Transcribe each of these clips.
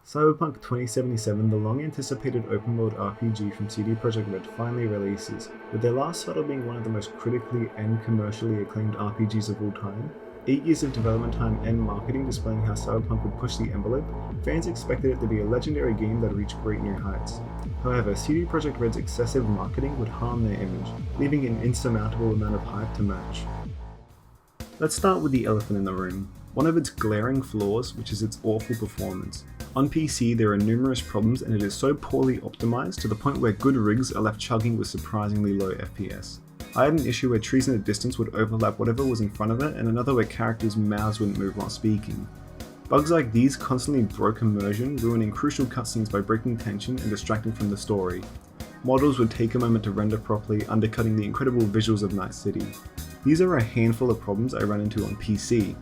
Cyberpunk 2077, the long-anticipated open-world RPG from CD Projekt Red, finally releases, with their last title being one of the most critically and commercially acclaimed RPGs of all time. 8 years of development time and marketing displaying how Cyberpunk would push the envelope, fans expected it to be a legendary game that reached great new heights. However, CD Projekt Red's excessive marketing would harm their image, leaving an insurmountable amount of hype to match. Let's start with the elephant in the room. One of its glaring flaws, which is its awful performance. On PC, there are numerous problems and it is so poorly optimized to the point where good rigs are left chugging with surprisingly low FPS. I had an issue where trees in the distance would overlap whatever was in front of it, and another where characters' mouths wouldn't move while speaking. Bugs like these constantly broke immersion, ruining crucial cutscenes by breaking tension and distracting from the story. Models would take a moment to render properly, undercutting the incredible visuals of Night City. These are a handful of problems I run into on PC.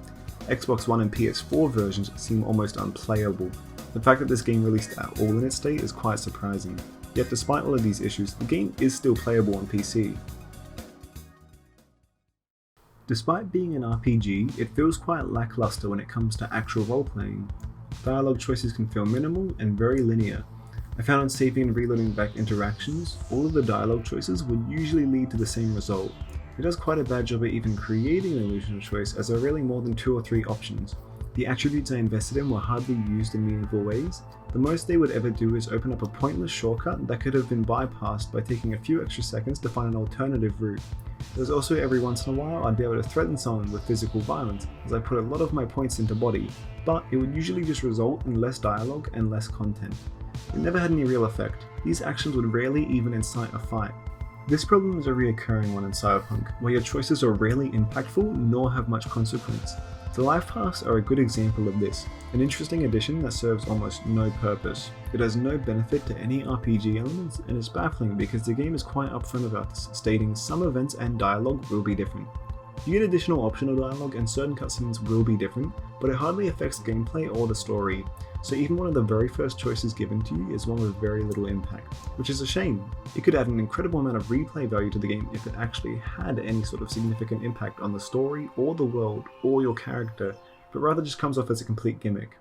Xbox One and PS4 versions seem almost unplayable. The fact that this game released at all in its state is quite surprising. Yet despite all of these issues, the game is still playable on PC. Despite being an RPG, it feels quite lackluster when it comes to actual role-playing. Dialogue choices can feel minimal and very linear. I found on saving and reloading back interactions, all of the dialogue choices would usually lead to the same result. It does quite a bad job at even creating an illusion of choice, as there are really more than 2 or 3 options. The attributes I invested in were hardly used in meaningful ways. The most they would ever do is open up a pointless shortcut that could have been bypassed by taking a few extra seconds to find an alternative route. There was also every once in a while I'd be able to threaten someone with physical violence, as I put a lot of my points into body, but it would usually just result in less dialogue and less content. It never had any real effect. These actions would rarely even incite a fight. This problem is a reoccurring one in Cyberpunk, where your choices are rarely impactful nor have much consequence. The life paths are a good example of this, an interesting addition that serves almost no purpose. It has no benefit to any RPG elements and is baffling because the game is quite upfront about this, stating some events and dialogue will be different. You get additional optional dialogue and certain cutscenes will be different, but it hardly affects gameplay or the story, so even one of the very first choices given to you is one with very little impact, which is a shame. It could add an incredible amount of replay value to the game if it actually had any sort of significant impact on the story or the world or your character, but rather just comes off as a complete gimmick.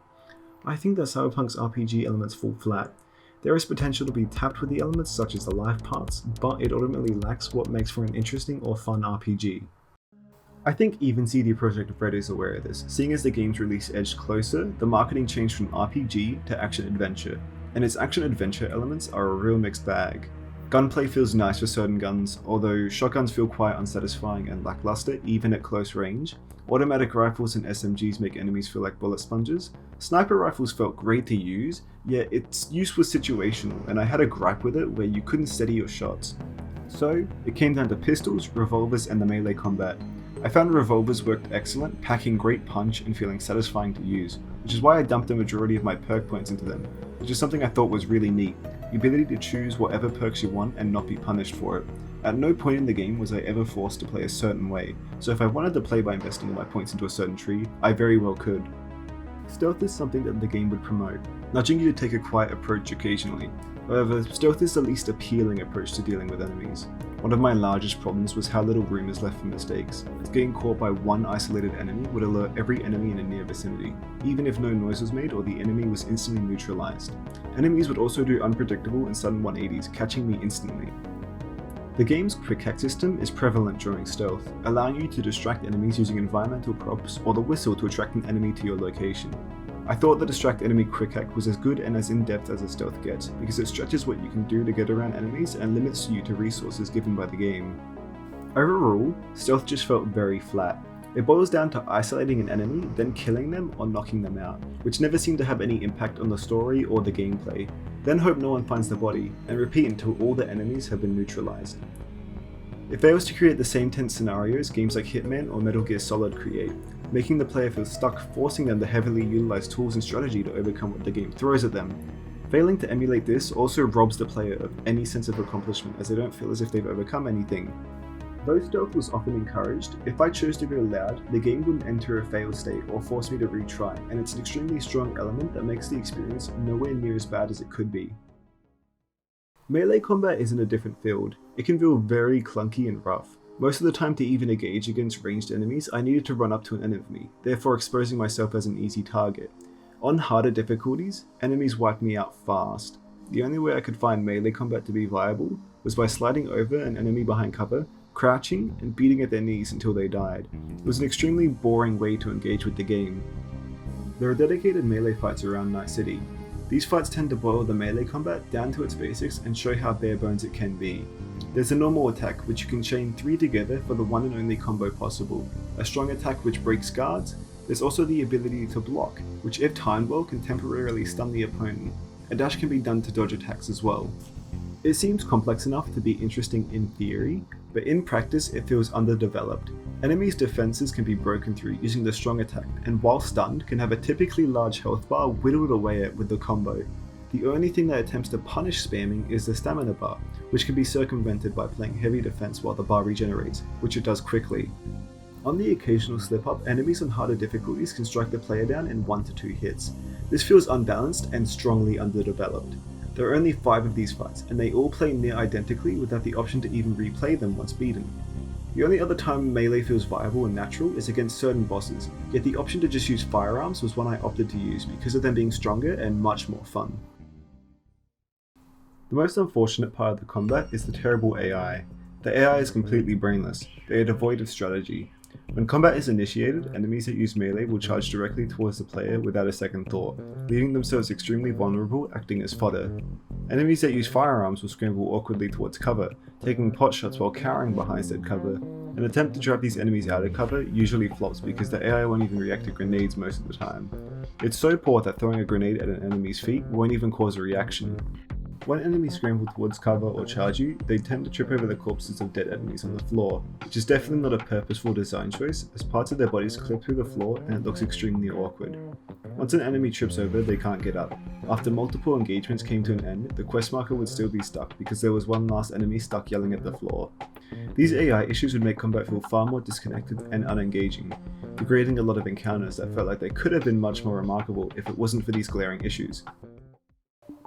I think that Cyberpunk's RPG elements fall flat. There is potential to be tapped with the elements such as the life parts, but it ultimately lacks what makes for an interesting or fun RPG. I think even CD Projekt Red is aware of this, seeing as the game's release edged closer, the marketing changed from RPG to action-adventure, and its action-adventure elements are a real mixed bag. Gunplay feels nice for certain guns, although shotguns feel quite unsatisfying and lackluster even at close range. Automatic rifles and SMGs make enemies feel like bullet sponges. Sniper rifles felt great to use, yet its use was situational, and I had a gripe with it where you couldn't steady your shots. So, it came down to pistols, revolvers, and the melee combat. I found revolvers worked excellent, packing great punch and feeling satisfying to use, which is why I dumped a majority of my perk points into them, which is something I thought was really neat, the ability to choose whatever perks you want and not be punished for it. At no point in the game was I ever forced to play a certain way, so if I wanted to play by investing all my points into a certain tree, I very well could. Stealth is something that the game would promote, nudging you to take a quiet approach occasionally. However, stealth is the least appealing approach to dealing with enemies. One of my largest problems was how little room is left for mistakes, as getting caught by one isolated enemy would alert every enemy in a near vicinity, even if no noise was made or the enemy was instantly neutralized. Enemies would also do unpredictable and sudden 180s, catching me instantly. The game's quick hack system is prevalent during stealth, allowing you to distract enemies using environmental props or the whistle to attract an enemy to your location. I thought the distract enemy quick hack was as good and as in-depth as a stealth gets, because it stretches what you can do to get around enemies and limits you to resources given by the game. Overall, stealth just felt very flat. It boils down to isolating an enemy, then killing them or knocking them out, which never seemed to have any impact on the story or the gameplay. Then hope no one finds the body, and repeat until all the enemies have been neutralized. It fails to create the same tense scenarios games like Hitman or Metal Gear Solid create, making the player feel stuck, forcing them to heavily utilize tools and strategy to overcome what the game throws at them. Failing to emulate this also robs the player of any sense of accomplishment, as they don't feel as if they've overcome anything. Though stealth was often encouraged, if I chose to go loud, the game wouldn't enter a fail state or force me to retry, and it's an extremely strong element that makes the experience nowhere near as bad as it could be. Melee combat is in a different field. It can feel very clunky and rough. Most of the time to even engage against ranged enemies, I needed to run up to an enemy, therefore exposing myself as an easy target. On harder difficulties, enemies wiped me out fast. The only way I could find melee combat to be viable was by sliding over an enemy behind cover, crouching, and beating at their knees until they died. It was an extremely boring way to engage with the game. There are dedicated melee fights around Night City. These fights tend to boil the melee combat down to its basics and show how bare bones it can be. There's a normal attack, which you can chain 3 together for the one and only combo possible, a strong attack which breaks guards. There's also the ability to block, which if timed well can temporarily stun the opponent. A dash can be done to dodge attacks as well. It seems complex enough to be interesting in theory, but in practice it feels underdeveloped. Enemies' defenses can be broken through using the strong attack, and while stunned can have a typically large health bar whittled away at with the combo. The only thing that attempts to punish spamming is the stamina bar, which can be circumvented by playing heavy defense while the bar regenerates, which it does quickly. On the occasional slip up, enemies on harder difficulties can strike the player down in 1 to 2 hits. This feels unbalanced and strongly underdeveloped. There are only 5 of these fights, and they all play near identically without the option to even replay them once beaten. The only other time melee feels viable and natural is against certain bosses, yet the option to just use firearms was one I opted to use because of them being stronger and much more fun. The most unfortunate part of the combat is the terrible AI. The AI is completely brainless, they are devoid of strategy. When combat is initiated, enemies that use melee will charge directly towards the player without a second thought, leaving themselves extremely vulnerable, acting as fodder. Enemies that use firearms will scramble awkwardly towards cover, taking pot shots while cowering behind said cover. An attempt to drive these enemies out of cover usually flops because the AI won't even react to grenades most of the time. It's so poor that throwing a grenade at an enemy's feet won't even cause a reaction. When enemies scramble towards cover or charge you, they tend to trip over the corpses of dead enemies on the floor, which is definitely not a purposeful design choice, as parts of their bodies clip through the floor and it looks extremely awkward. Once an enemy trips over, they can't get up. After multiple engagements came to an end, the quest marker would still be stuck because there was one last enemy stuck yelling at the floor. These AI issues would make combat feel far more disconnected and unengaging, degrading a lot of encounters that felt like they could have been much more remarkable if it wasn't for these glaring issues.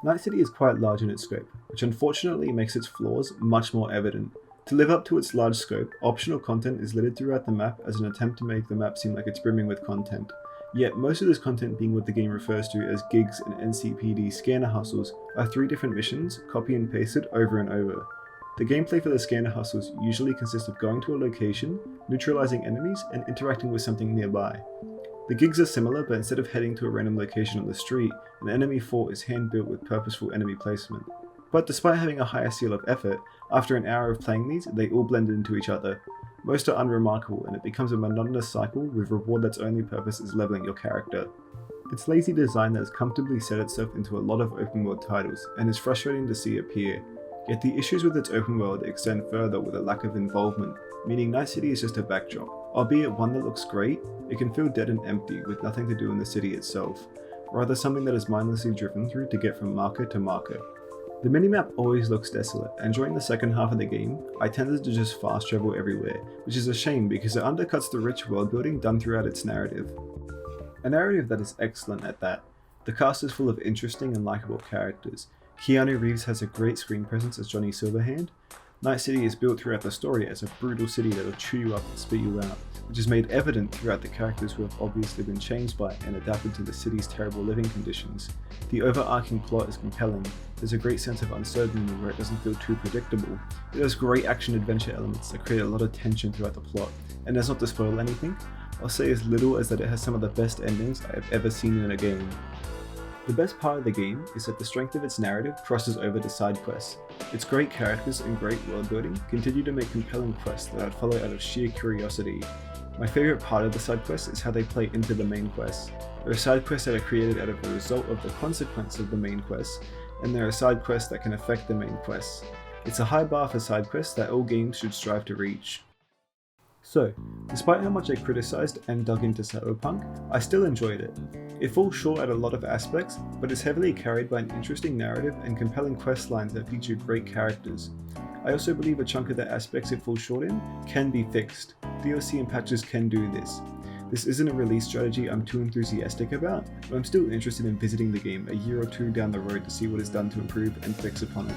Night City is quite large in its scope, which unfortunately makes its flaws much more evident. To live up to its large scope, optional content is littered throughout the map as an attempt to make the map seem like it's brimming with content. Yet most of this content being what the game refers to as gigs and NCPD scanner hustles are 3 different missions, copy and pasted over and over. The gameplay for the scanner hustles usually consists of going to a location, neutralizing enemies, and interacting with something nearby. The gigs are similar, but instead of heading to a random location on the street, an enemy fort is hand-built with purposeful enemy placement. But despite having a higher seal of effort, after an hour of playing these, they all blend into each other. Most are unremarkable, and it becomes a monotonous cycle with reward that's only purpose is leveling your character. It's lazy design that has comfortably set itself into a lot of open world titles, and is frustrating to see appear. Yet the issues with its open world extend further with a lack of involvement, meaning Night City is just a backdrop. Albeit one that looks great, it can feel dead and empty with nothing to do in the city itself, rather something that is mindlessly driven through to get from marker to marker. The minimap always looks desolate, and during the second half of the game, I tended to just fast travel everywhere, which is a shame because it undercuts the rich world building done throughout its narrative. A narrative that is excellent at that. The cast is full of interesting and likable characters. Keanu Reeves has a great screen presence as Johnny Silverhand. Night City is built throughout the story as a brutal city that will chew you up and spit you out, which is made evident throughout the characters who have obviously been changed by and adapted to the city's terrible living conditions. The overarching plot is compelling. There's a great sense of uncertainty where it doesn't feel too predictable. It has great action-adventure elements that create a lot of tension throughout the plot, and as not to spoil anything, I'll say as little as that it has some of the best endings I have ever seen in a game. The best part of the game is that the strength of its narrative crosses over to side quests. Its great characters and great world building continue to make compelling quests that I'd follow out of sheer curiosity. My favourite part of the side quests is how they play into the main quests. There are side quests that are created out of the result of the consequence of the main quests, and there are side quests that can affect the main quests. It's a high bar for side quests that all games should strive to reach. So, despite how much I criticised and dug into Cyberpunk, I still enjoyed it. It falls short at a lot of aspects, but is heavily carried by an interesting narrative and compelling quest lines that feature great characters. I also believe a chunk of the aspects it falls short in can be fixed. DLC and patches can do this. This isn't a release strategy I'm too enthusiastic about, but I'm still interested in visiting the game a year or 2 down the road to see what is done to improve and fix upon it.